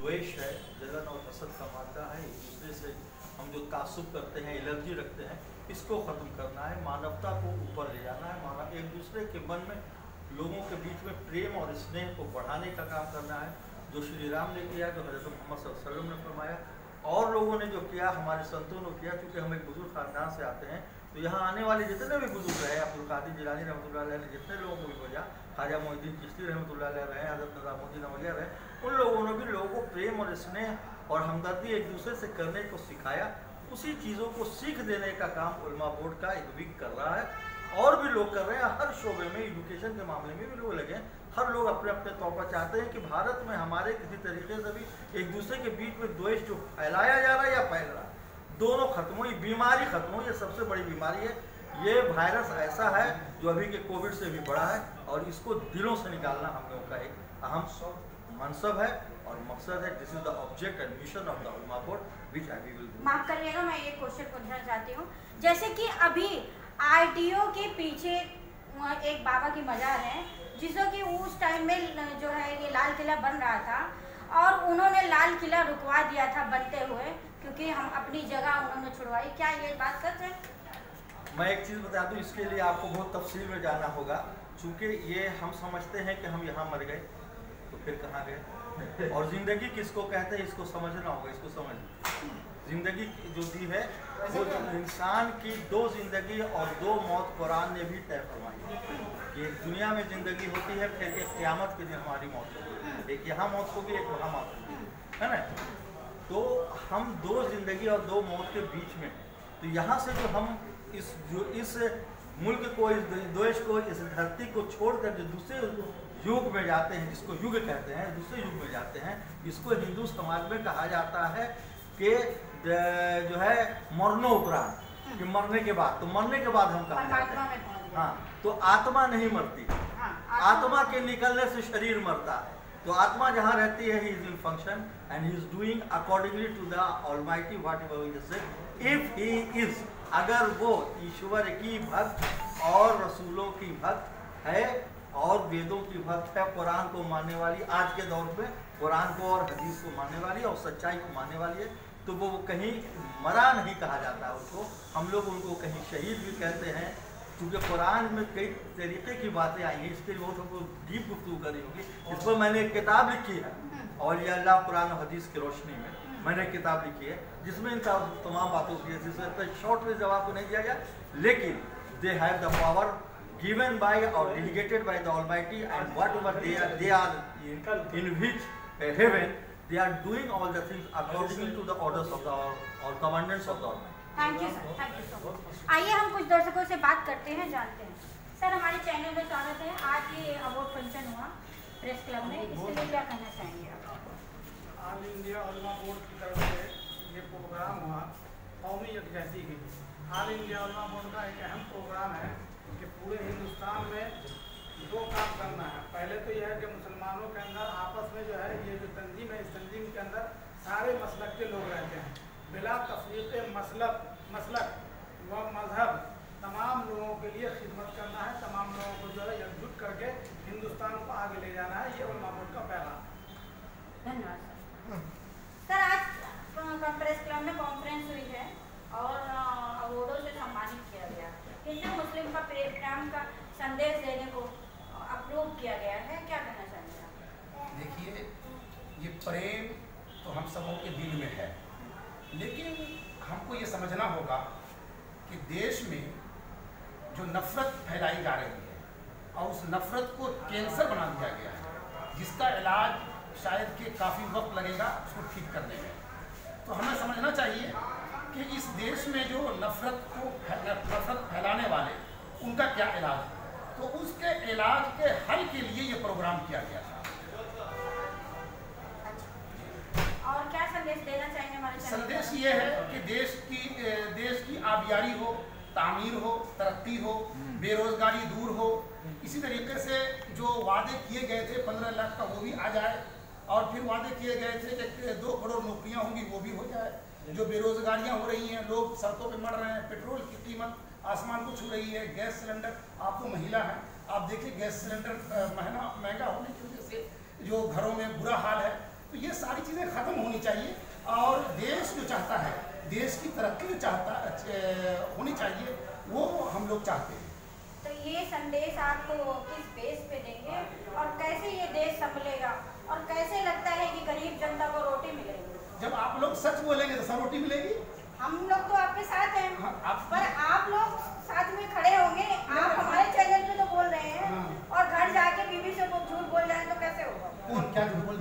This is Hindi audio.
द्वेष है, जलन और हसद का मादा है, एक दूसरे से हम जो तासुब करते हैं, एलर्जी रखते हैं, इसको ख़त्म करना है, मानवता को ऊपर ले जाना है, मानव एक दूसरे के मन में लोगों के बीच में प्रेम और स्नेह को बढ़ाने का काम करना है, जो श्री राम ने किया, जो हज़रत मोहम्मद सल्लल्लाहु अलैहि वसल्लम ने फरमाया और लोगों ने जो किया, हमारे संतों ने किया। क्योंकि हम एक बुजुर्ग ख़ानदान से आते हैं, तो यहाँ आने वाले जितने भी बुजुर्ग रहे, अब्दुल कादिर जिलानी रहमतुल्लाह अलैह ने जितने लोगों को भी भेजा, ख्वाजा मोइनुद्दीन चिश्ती रहमतुल्लाह अलैह रहे, हज़रत निज़ामुद्दीन औलिया रहे, उन लोगों ने भी लोगों को प्रेम और स्नेह और हमदर्दी एक दूसरे से करने को सिखाया। उसी चीज़ों को सीख देने का काम उलमा बोर्ड का एक विंग कर रहा है, और भी लोग कर रहे हैं। हर शोबे में, एजुकेशन के मामले में भी लोग लगे हैं। हर लोग अपने अपने तौर पर चाहते हैं कि भारत में हमारे किसी तरीके से भी एक दूसरे के बीच में द्वेष जो फैलाया जा रहा है या फैल रहा है, दोनों खत्म हो, ये बीमारी खत्म हो। ये सबसे बड़ी बीमारी है। ये वायरस ऐसा है जो अभी के कोविड से भी बड़ा है, और इसको दिलों से निकालना हम लोगों का एक अहम मनसब है और मकसद है। This is the object and mission of the Ulama board which I will do. माफ करिएगा, मैं ये क्वेश्चन पूछना चाहती हूँ। जैसे कि अभी आरटीओ के पीछे एक बाबा की मजार है, जिसको कि उस टाइम में जो है ये लाल किला बन रहा था, और उन्होंने लाल किला रुकवा दिया था बनते हुए, क्योंकि हम अपनी जगह उन्होंने छुड़वाई। क्या ये बात सच है? मैं एक चीज़ बता दूं, इसके लिए आपको बहुत तफसील में जाना होगा। चूँकि ये हम समझते हैं कि हम यहाँ मर गए तो फिर कहाँ गए, और ज़िंदगी किसको कहते हैं इसको समझना होगा। इसको समझ, ज़िंदगी जो दी है वो इंसान की दो ज़िंदगी और दो मौत कुरान ने भी तय फरमाई है। ये दुनिया में ज़िंदगी होती है, फिर एक क़यामत के दिन हमारी मौत होगी, एक यहाँ मौत होगी, एक वहाँ मौत होगी, है ना। तो हम दो ज़िंदगी और दो मौत के बीच में, तो यहाँ से जो हम इस मुल्क को, इस देश को, इस धरती को छोड़कर जो दूसरे युग में जाते हैं, जिसको युग कहते हैं, दूसरे युग में जाते हैं, इसको हिंदू समाज में कहा जाता है कि जो है मरणोपरांत, कि मरने के बाद। तो मरने के बाद हम कहाँ जाते हैं? हाँ, तो आत्मा नहीं मरती, आत्मा के निकलने से शरीर मरता है। तो आत्मा जहाँ रहती है, he is in function and he is doing accordingly to the almighty whatever he said. If he is, अगर वो ईश्वर की भक्त और रसूलों की भक्त है और वेदों की भक्त है, कुरान को मानने वाली, आज के दौर में कुरान को और हदीस को मानने वाली और सच्चाई को मानने वाली है, तो वो कहीं मरा नहीं कहा जाता है उसको। हम लोग उनको कहीं शहीद भी कहते हैं, क्योंकि कुरान में कई तरीके की बातें आई हैं। इसके लिए हमको डीप गुफ्तगू करनी होगी। इस पर मैंने एक किताब लिखी है, और ये अल्लाह कुरान और हदीस की रोशनी में मैंने किताब लिखी है, जिसमें इन तमाम बातों की, जिससे शॉर्ट में जवाब को नहीं दिया गया, लेकिन they have the power given by or delegated by the Almighty, and whatever they are in which heaven, they are doing all the things according to the orders of the or commandments of the Almighty. Thank you sir, thank you so much. आइए हम कुछ दर्शकों से बात करते हैं, जानते हैं। सर, हमारे चैनल में स्वागत है। आज ये अवार्ड फंक्शन हुआ प्रेस क्लब में, इसके लिए क्या कहना चाहेंगे आप? ऑल इंडिया उलमा बोर्ड की तरफ से ये प्रोग्राम हुआ कौमी यकजहती के लिए। ऑल इंडिया उलमा बोर्ड का एक अहम प्रोग्राम है कि पूरे हिंदुस्तान में दो काम करना है। पहले तो यह है कि मुसलमानों के अंदर आपस में जो है ये जो तंजीम है, इस तंजीम के अंदर सारे मसलक के लोग रहते हैं, बिला तफरीक़ मसलक व मजहब, तमाम लोगों के लिए खिदमत करना है, तमाम लोगों को जो है एकजुट करके हिंदुस्तान को आगे ले जाना है। ये उलमा बोर्ड का पैगाम। धन्यवाद सर। आज प्रेस क्लब में कॉन्फ्रेंस हुई है और अवार्डों से सम्मानित किया गया। हिंदू मुस्लिम का प्रेम का संदेश देने को अप्रूव किया गया है, क्या कहना चाहेंगे आप? देखिए, ये प्रेम तो हम सबों के दिल में है, लेकिन हमको ये समझना होगा कि देश में जो नफ़रत फैलाई जा रही है और उस नफ़रत को कैंसर बना दिया गया है, जिसका इलाज शायद कि काफ़ी वक्त लगेगा उसको ठीक करने में। तो हमें समझना चाहिए कि इस देश में जो नफ़रत फैलाने वाले, उनका क्या इलाज है। तो उसके इलाज के हल के लिए ये प्रोग्राम किया गया था। और क्या संदेश देना चाहेंगे हमारे? संदेश ये है कि देश की आबियारी हो, तामीर हो, तरक्की हो, बेरोजगारी दूर हो। इसी तरीके से जो वादे किए गए थे 15 लाख का, वो भी आ जाए, और फिर वादे किए गए थे कि 2 करोड़ नौकरियां होंगी, वो भी हो जाए। जो बेरोजगारियां हो रही हैं, लोग सड़कों पे मर रहे हैं, पेट्रोल की कीमत आसमान को छू रही है, गैस सिलेंडर, आप तो महिला हैं, आप देखिए गैस सिलेंडर महंगा होने की वजह से जो घरों में बुरा हाल है। तो ये सारी चीज़ें ख़त्म होनी चाहिए और देश जो चाहता है, देश की तरक्की जो चाहता होनी चाहिए, वो हम लोग चाहते हैं। तो ये संदेश आपको किस बेस पे देंगे और कैसे ये देश संभलेगा और कैसे लगता है कि गरीब जनता को रोटी मिलेगी? जब आप लोग सच बोलेंगे तो सब रोटी मिलेगी। हम लोग तो आपके साथ हैं, हाँ, पर आप लोग साथ में खड़े होंगे। आप हमारे चैनल पे तो बोल रहे हैं हाँ। और घर जाके बीवी से झूठ बोल रहे हैं, तो कैसे होगा? कौन क्या झूठ